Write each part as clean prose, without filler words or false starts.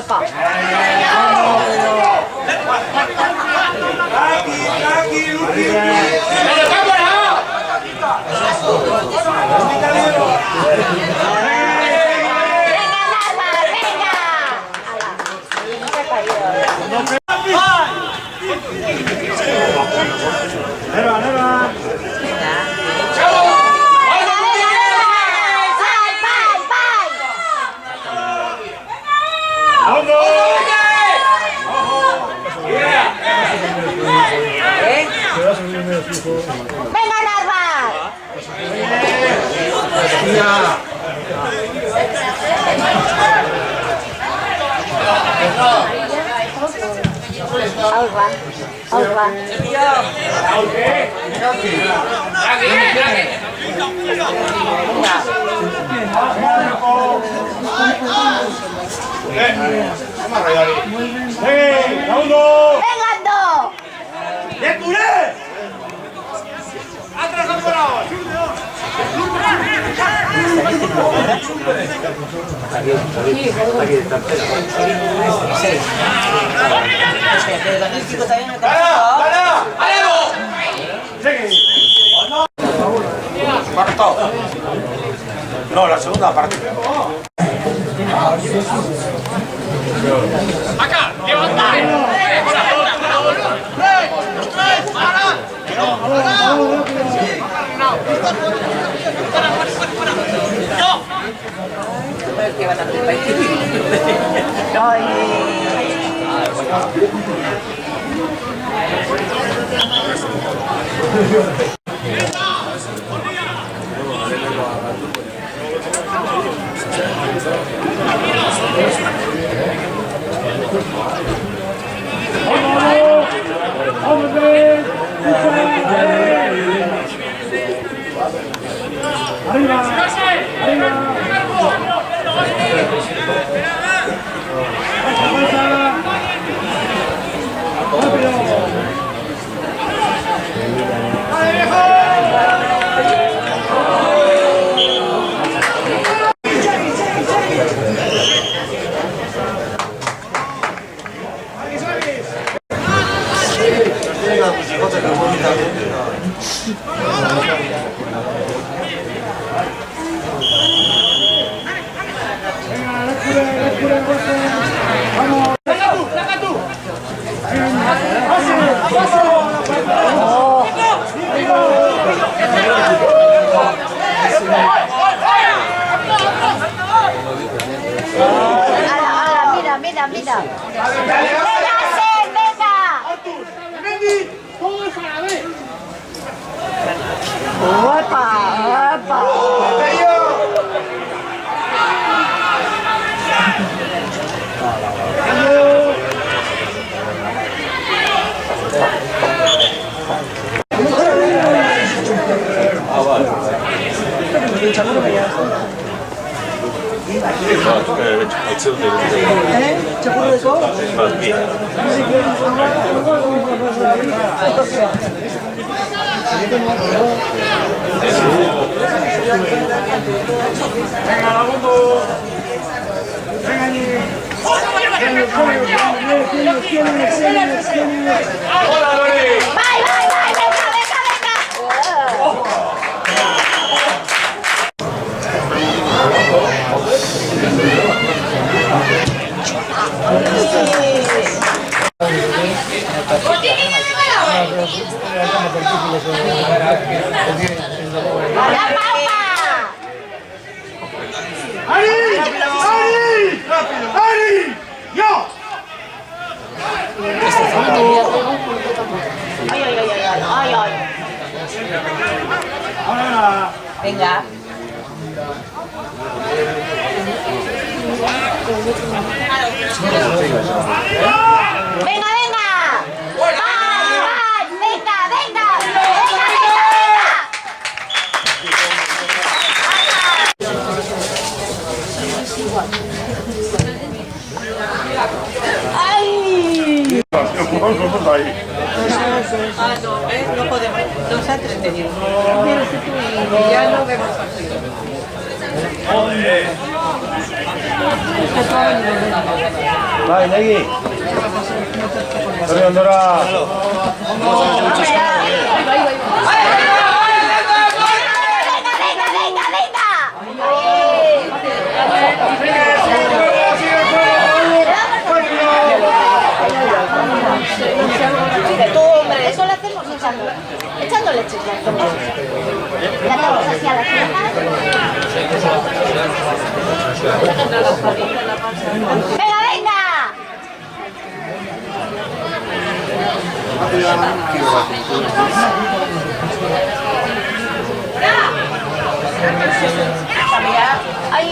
golfa. Venga, Narva. Alba. Cuarto. No, la segunda parte. Acá, levanta. Mira. Venga. Venga, venga. ¡Ay! Ah, no, ¿ves? No podemos. Nos ha entretenido. Ya no vemos partido. Vai, Negui. Torriondora. Tú, hombre, eso lo hacemos echando leche. La damos así a las cejas. ¡Venga, venga! ¡Ay!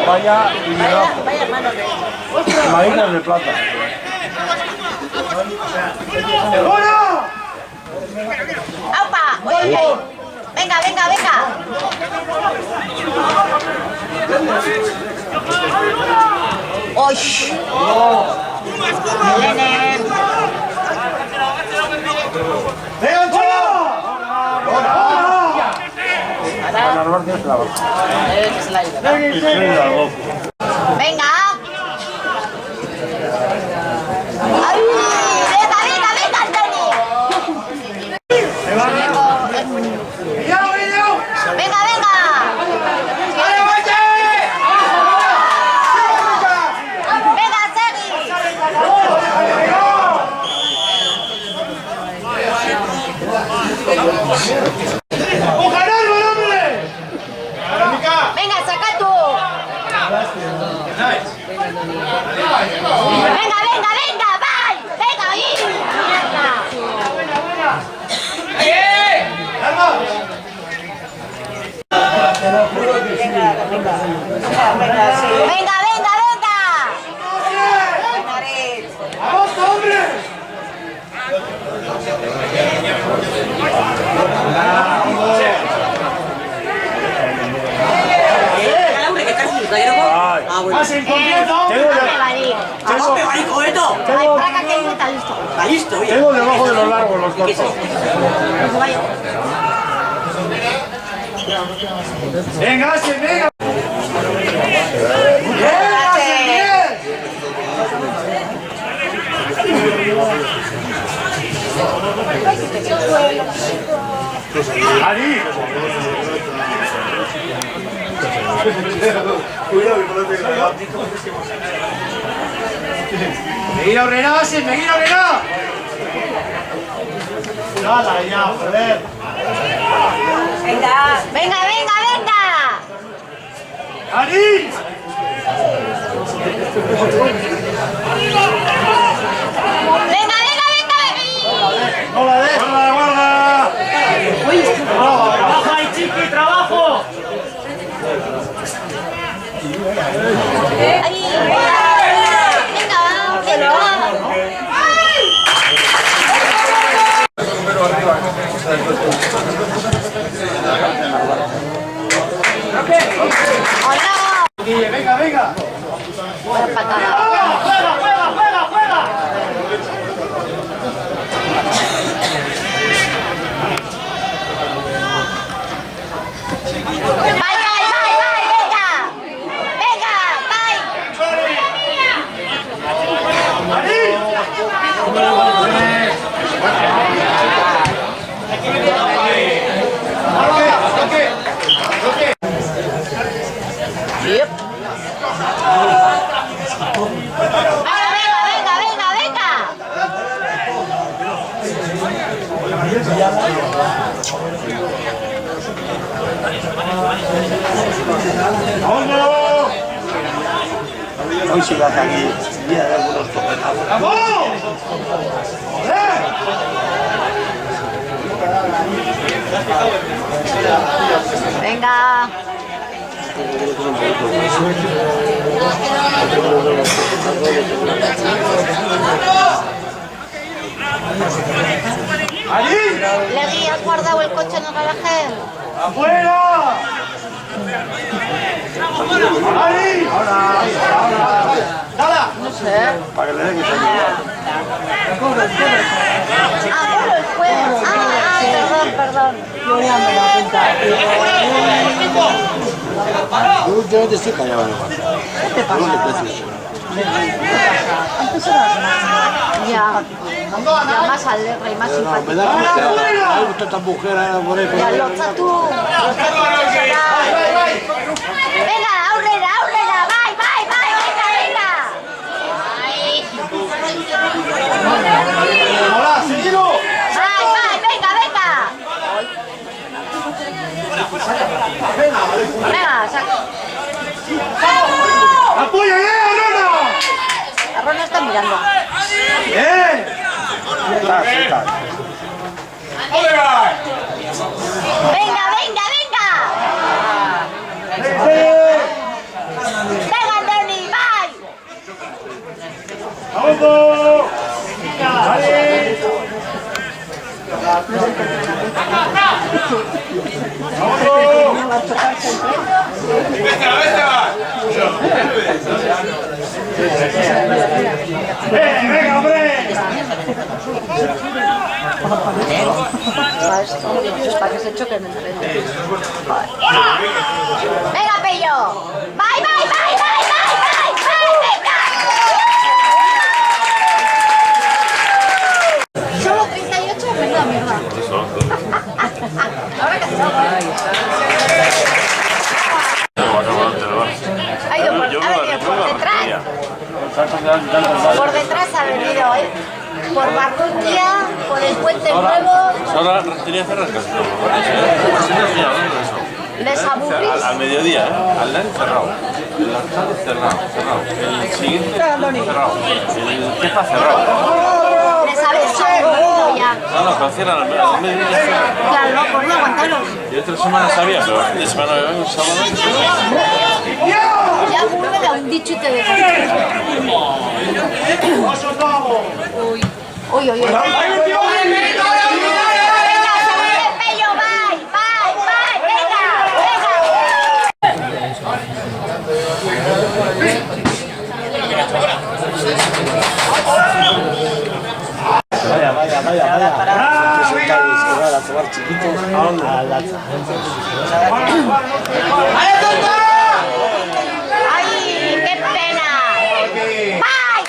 Vaya y Marina de plata. ¡Aupa! Oye, venga, venga, venga. ¡Uy! Elene. Venga. ¡Ay! ¡Venga, venga, venga, Antonio! ¡Venga, venga! ¡Venga, Segui! ¡Venga, saca tú! ¡Venga, venga, venga! ¡Vai! ¡Venga, ahí! ¡Venga, venga, venga! ¡Vamos, hombre! Tengo debajo de los largos los cortos. Venga, venga. ¡Ari! Cuidado que no te grabas. ¡Seguir a Orena, Base! ¡Seguir a Orena! ¡Nada, ya, joder! Venga, venga, venga, venga. ¡Ari! Venga, venga, venga. ¡No la des! ¡Guarda, guarda! ¡Trabaja ahí, chiqui, trabajo! Ahí, venga, venga, venga. Venga, venga. Buena patada. ¡Juega, juega, juega! si vas aquí, mira de algunos toquetazos. ¡Vamos! Venga. ¡Allí! Legui, ¿has guardado el coche en el garaje? ¡Afuera! ¡Ahí! ¡Ahora! ¡Nada! No sé. Para que le den que se Ah, bueno, el juego. Perdón. Yo ya me lo he apuntado. Yo últimamente estoy callado. ¿Qué te pasa? Antes eras más. Ya más alegre y más No, simpático. me da mujer. Hay tantas mujeres por ahí. Ya los tatu. Venga, aurrera, venga. ¡Hola, seguido! Venga, saca. ¡Apoya, Arona! Arrona está mirando. ¡Bien! Está. Venga. Venga, Tony, bye. ¡Vamos! ¡Ahí! ¡Venga, hombre! Para esto, es para que se choquen entre ellos. Venga, Pello. Bye, venga. Solo 38, menuda mierda. Ahora que ha ido por detrás. Por detrás ha venido, ¿eh? Por Barrutia, por el Puente Nuevo. Ahora tenía que cerrar casi todo. Les aburrís. Al mediodía, ¿eh? Al LAN cerrado. El alcalde cerrado. El siguiente cerrado. El Kepa cerrado. Les habéis aburrido ya. No, pero cierran al mediodía. Claro, no, por no aguantaros. Yo 3 semanas sabía, pero el fin de semana me vengo el sábado. Ya vuelve a un dicho y te dejo. Uy. Venga, se vuelve el Pello, bye, Vaya. Que se van a tomar chiquitos. ¡Ay, qué pena! ¡Bye!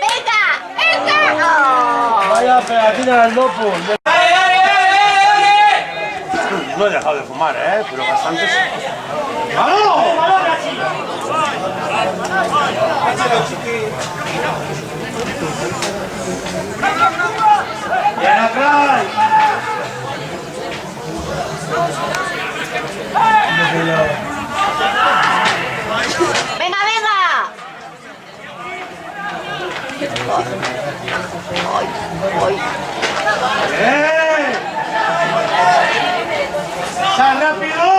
¡Venga! ¡Oh! Vaya pegatina al lopo. No he dejado de fumar, pero bastante. ¡Vamos! ¡Bien atrás! ¡Venga! ¡Bien! ¡Sal rápido!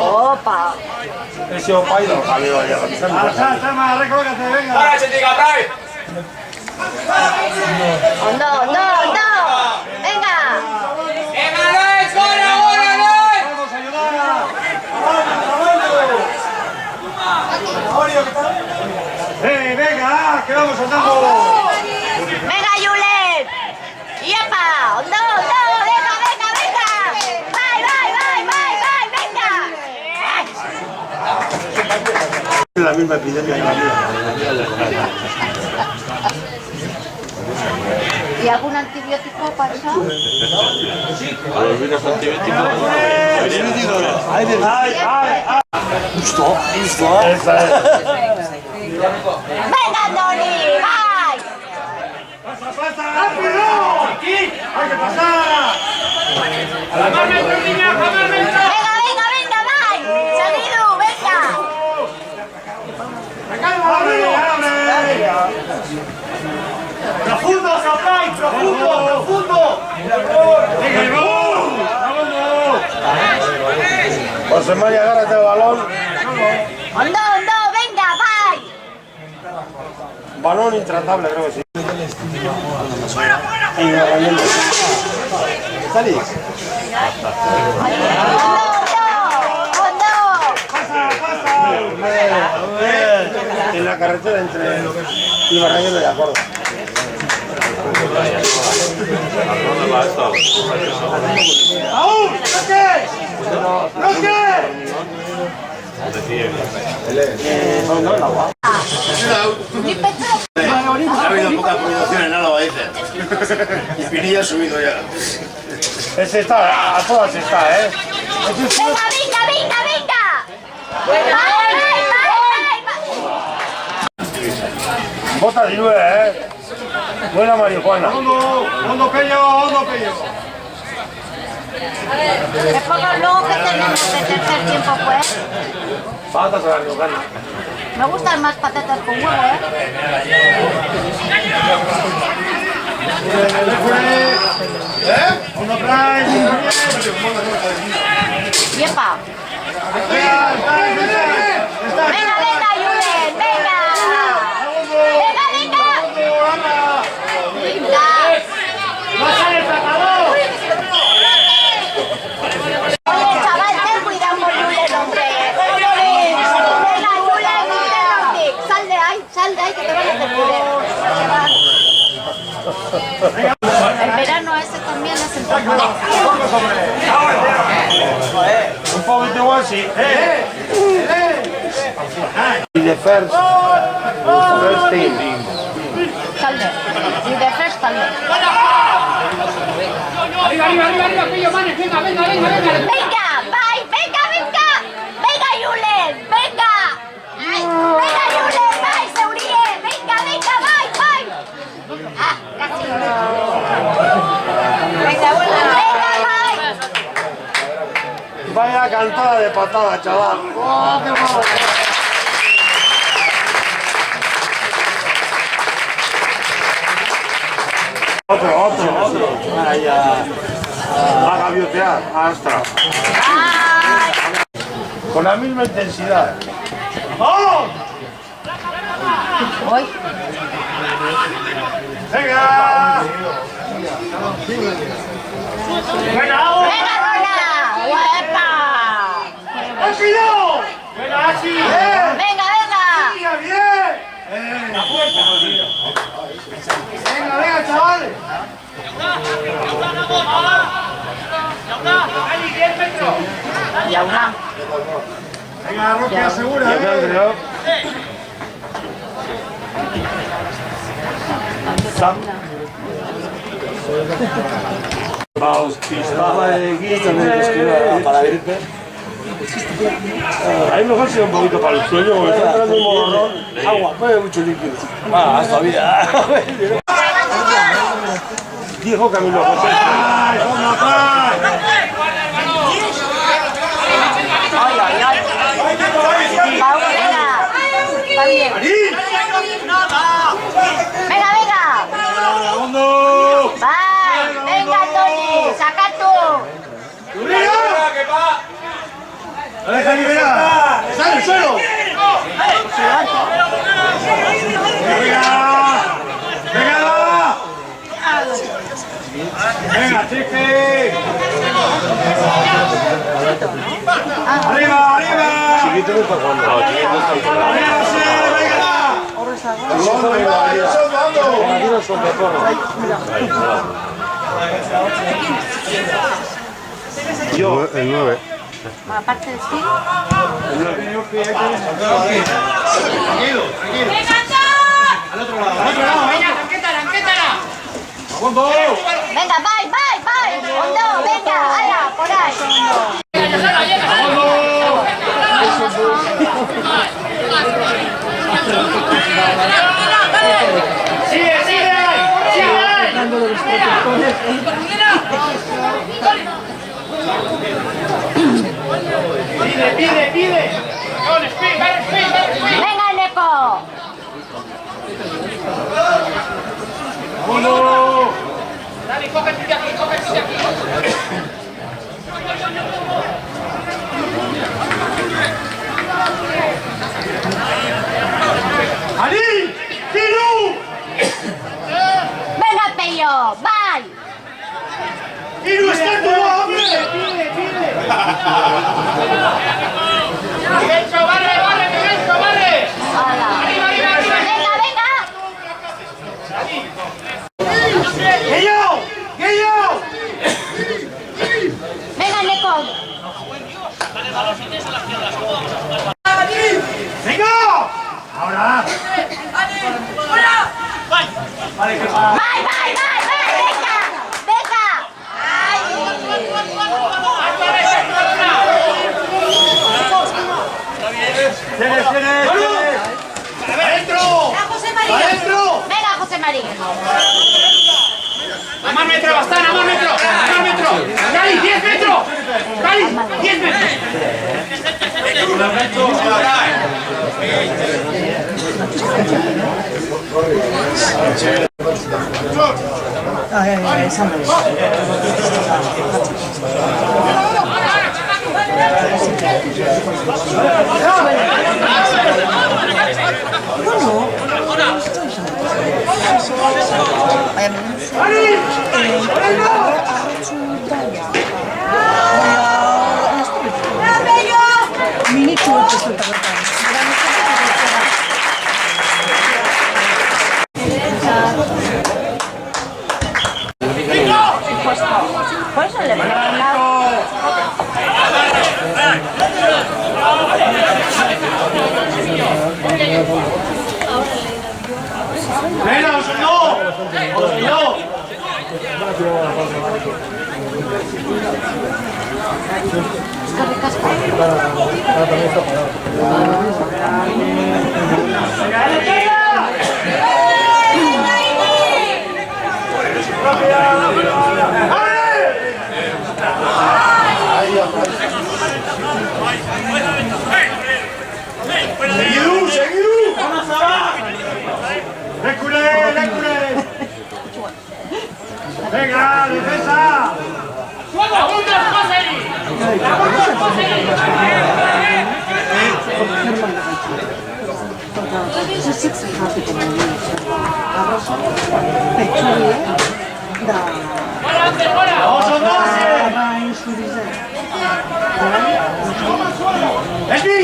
Opa. Ese opa y los jaleo allá. ¡Sama, recógete, venga! ¡Para, chica, Pride! No. Venga. ¡Vamos a ayudar! ¡Venga! ¡Que vamos andando! Venga, Julen. ¡Yepa! ¡No! ¡Venga! ¡Venga! La misma epidemia que la mía. ¿Y algún antibiótico para eso? A los virus antibióticos. ¡Ay! Justo. Esa es. ¡Venga, Tony! ¡Bye! ¡Pasa! ¡Rápido! ¡Aquí! ¡Hay que pasar! Venga, bye. Salido, venga. ¡Profundo, Sakai! ¡Profundo! ¡Profundo! ¡Venga, el gol! ¡Vámonos! José María, agárrate el balón. Hondo, venga, bye. Balón intratable, creo que sí. ¿Salís? Hondo. ¡Pasa! En la carretera entre Ibarrayero y Acuerdo. ¿Dónde va esto? ¡Aún! ¡Roque! Ha habido poca producción en Álava, dicen. Y Pinilla ha subido ya. Ese está, a todas está, ¿eh? Venga. Bye. Bota de lluvia, ¿eh? Buena marihuana. ¡Hondo, Pello! Es por los logos que tenemos de tercer tiempo, pues. Patas a la riojana. Me gustan más patatas con huevo, ¿eh? ¡Hondo trae! ¡Yepa! Venga, Julen, venga. Oye, chaval, ten cuidado con Julen, hombre. Venga, Julen, sal de ahí, que te van a hacer puré. El verano ese también es el problema. Un poquito igual, sí. Y de first team. Salde. Y de first salde. Arriba, Pillo, Manes, venga. Venga, bye, venga. Venga, Julen, venga. Venga, Julen, bye, Seurie. Venga, bye. Ah, casi. Venga, bye. Vaya cantada de patada, chaval. ¡Oh, qué malo! Otro. Vaya. A gaviotear, a Astra. Con la misma intensidad. ¡Vamos! Voy. ¡Venga! Venga, Rona. ¡Guapa! ¡Rápido! ¡Venga, así! Venga. ¡Bien! Venga, chavales. Y a una. Venga, Roque, asegura. Ahí mejor sea un poquito para el sueño, porque está entrando un morrón. Agua, pues mucho líquido. Todavía. Dijo Camilo José. Va bien. Venga. Bye. Venga, Tony. Saca tú. ¡Deja liberar! ¡Sale el suelo! ¡Venga, chique! ¡Arriba! Chiquito no está jugando. No, chiquito está jugando. Yo, el 9. Aparte de sí. Tranquilo. Al otro lado. Venga, ranquétala. Venga, bye. Hondo, venga, ala, por ahí. ¡Sigue! ¡Pide! Venga, Nepo. coge tú de aquí, coge tú de aquí. ¡Ali! ¡Kiru! Venga, Pello, bye. ¡Kiru, está tu hombre! Miguelcho, barre, barre, Miguelcho, barre. Hola. Arriba, arriba, arriba. Venga, venga. ¡Guillo! ¡Guillo! Venga, Neko. ¡Venga! ¡Ahora! Vale, que va. Bye, bye, bye, bye. Venga, venga. ¡Tienes! ¡Adentro! Venga, José María. ¡Adentro! Venga, José María. A más metro, bastante, a más metro. A más metro. Cali, 10 metros. Cali, 10 metros. esa no es. Por eso le voy a mandar. ¡Venga, no! ¡No! ¡Seguidu! ¡Reculé! ¡Venga, defensa! ¡Vamos a ¡Esbi!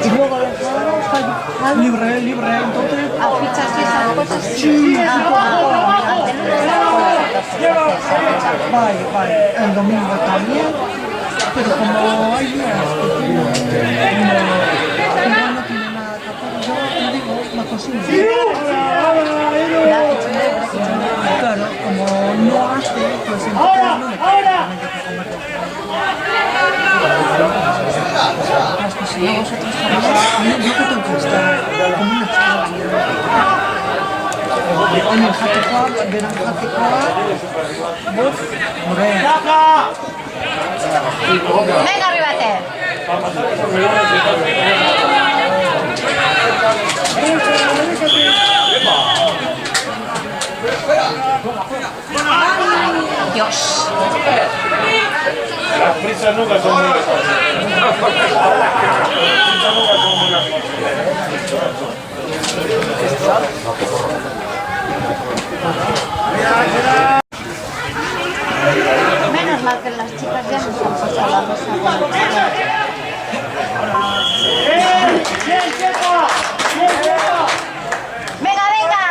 Y luego libre, entonces. A fichas y esas cosas. Sí, vale, el domingo también, pero como hay días que igual no tiene nada que hacer, yo te digo la cocina. Claro, como no hace, pues entonces no me pues si no vosotros sabéis, yo que tengo que estar como una chica. En el Hatecuar, ver el Hatecuar, vos, Venga, arribate. Dios. Las prisas nunca son muy Menos mal que las chicas ya no están pasando la mesa. Venga, venga.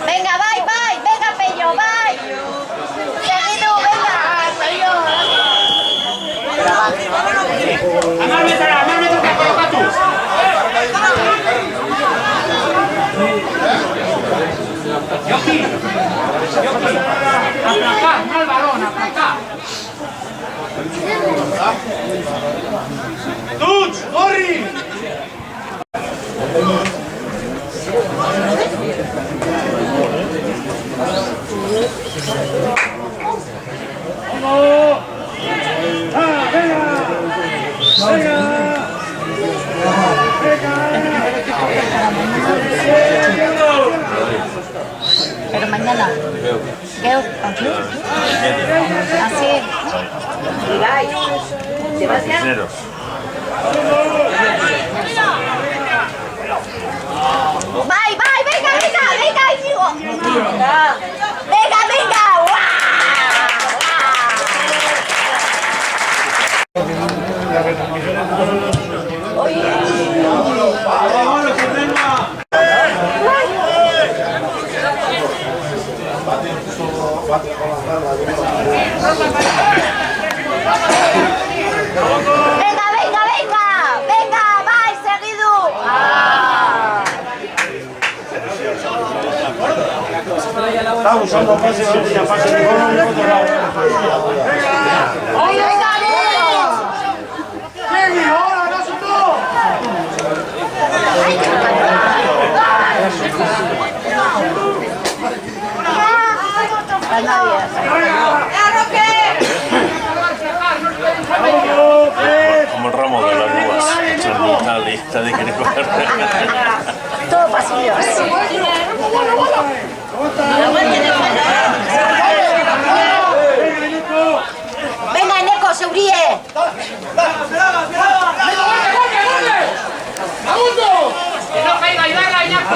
Venga, bye, bye. Venga, Pello, bye. Seguido, venga. Pello. A más metro que coloca tú. Yoki, aplacar, no el balón, aplacar. ¡Tuch! ¡Corri! Pero mañana. ¿Qué? Así. Prisioneros. ¡Bye, bye! ¡Venga, venga! ¡Venga, hijo! ¡Venga, venga! ¡Venga, venga, venga! ¡Venga, vais, seguido! Está usando pases en día, pases de gol en otro lado. ¡Venga, venga! Como el ramo de las uvas. Está lista de querer coger. Todo pasillos. Venga, Eneco, se ríe. ¡Que no caiga, ayudarla, Iñaco!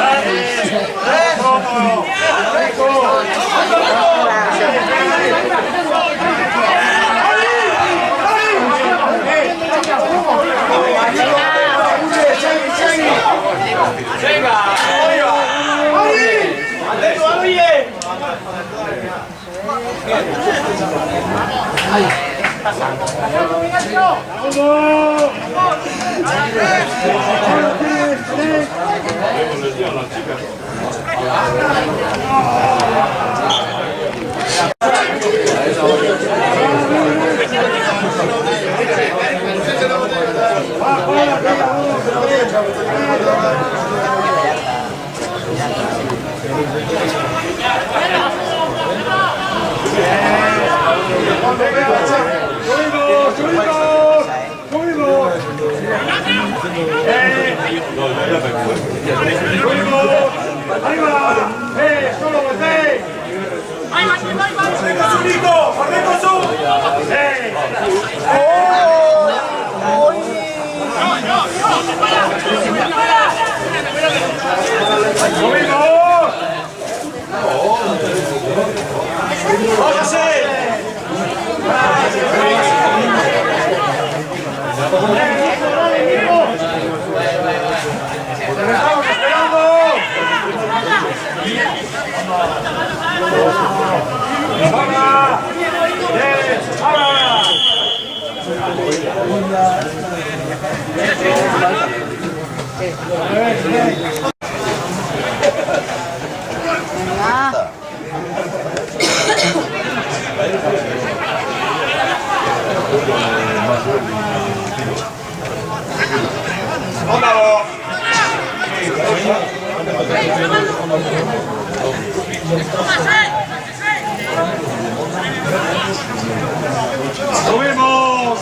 ¡Subimos!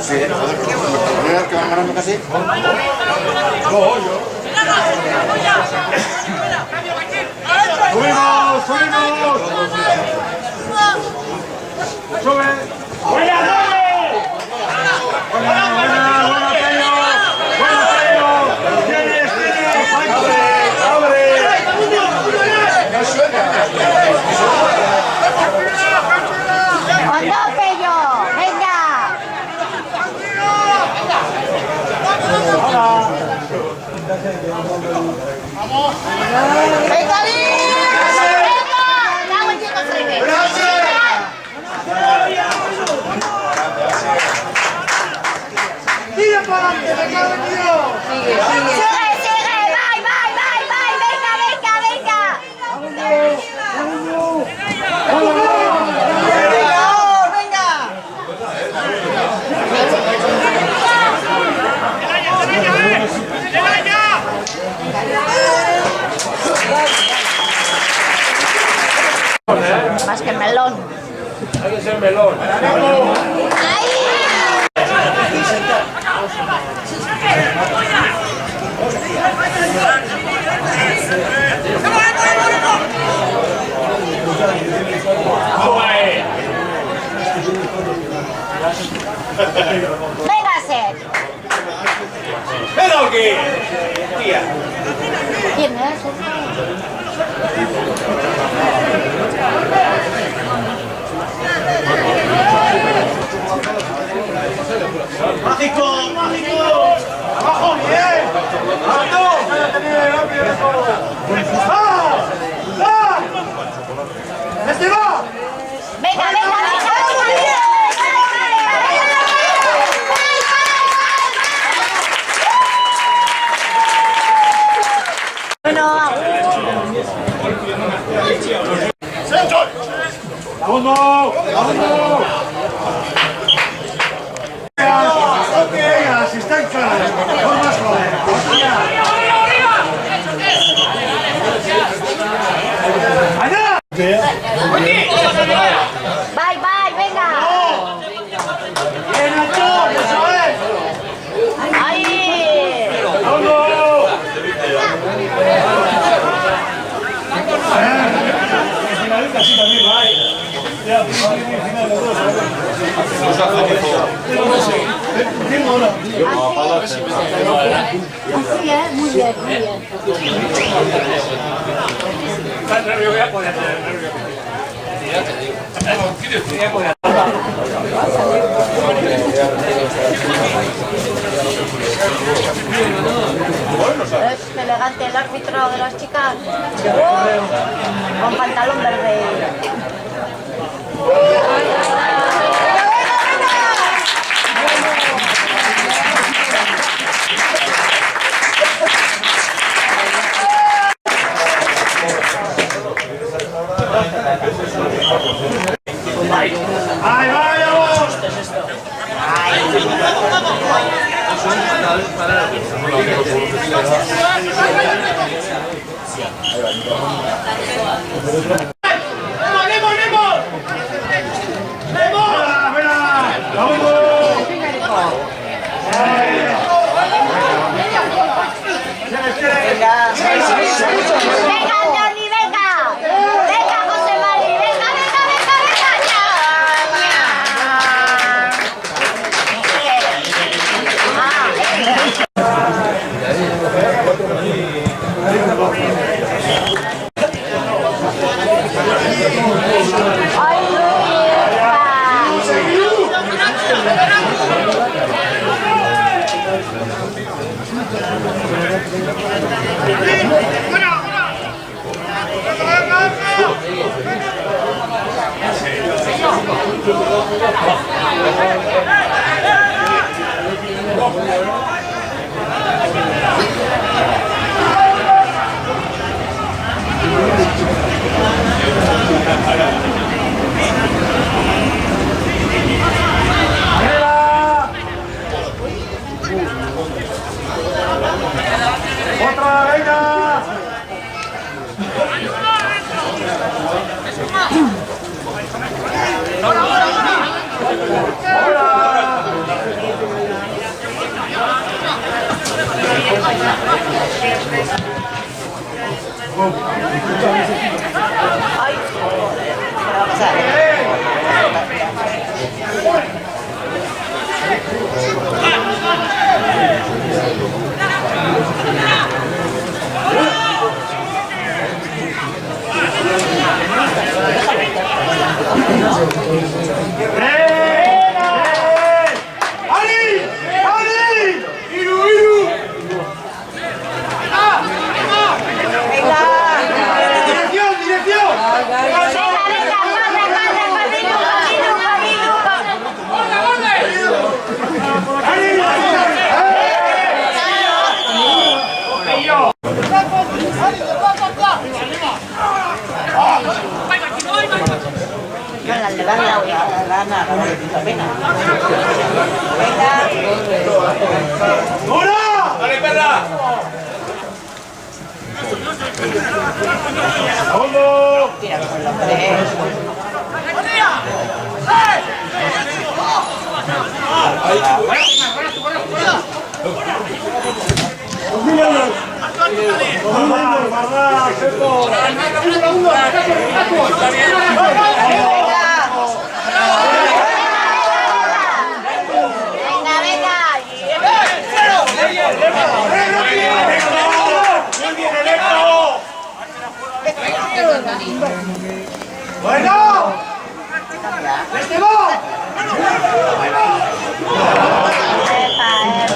Sí, joder, que van ganando casi. ¡Subimos! ¡Subimos! ¡Sube! ¡Buena, Dani! ¡Buena, buena, Tello! ¡Buena, Tello! ¡Tienes! ¡Abre! ¡Ondo, Pello! ¡Venga! ¡Venga, ¡venga! ¡Cago en Dios, fregues! ¡Tira para adelante! ¡Me cago en Dios! ¡Sigue, sigue! ¡Vai, vai, vai, vai! ¡Venga, venga, venga! ¡Vamos! Más que melón. Hay que ser melón. Véngase. ¿Pero qué? Tía. ¿Quién es? ¡Mágico! ¡Mágico! ¡Abajo, bien! ¡Alto! ¡Ah! ¡Ah! ¡Este va! Venga, venga, venga, venga. Bueno, ¡Vámonos! ¡Vámonos! Venga, si están claros. Por más joder. ¡Allá! bye, bye, venga. ¡Bien, alto! ¡Eso es! Ahí. ¡Vámonos! Casi también va. Ya, final de dos. Así es, muy bien, muy bien. Es elegante el árbitro de las chicas. Con pantalón verde. ¡Ahí vamos! Venga, Johnny, venga. Venga, José Mari, venga, venga, venga, venga. Ay, ¡Otra, venga! ay. ¿Qué va a pasar? ¡Ali! ¡Ali! ¡Iru, iru! ¡Dirección, dirección! Venga, venga, corre, corre, Pabilu, Pabilu, Pabilu. ¡Ali! Venga, le dan la gana, venga. ¡Ahora! ¡Dale, perra! ¡Vamos! Tira con el hombre. Bueno, ¡este gol!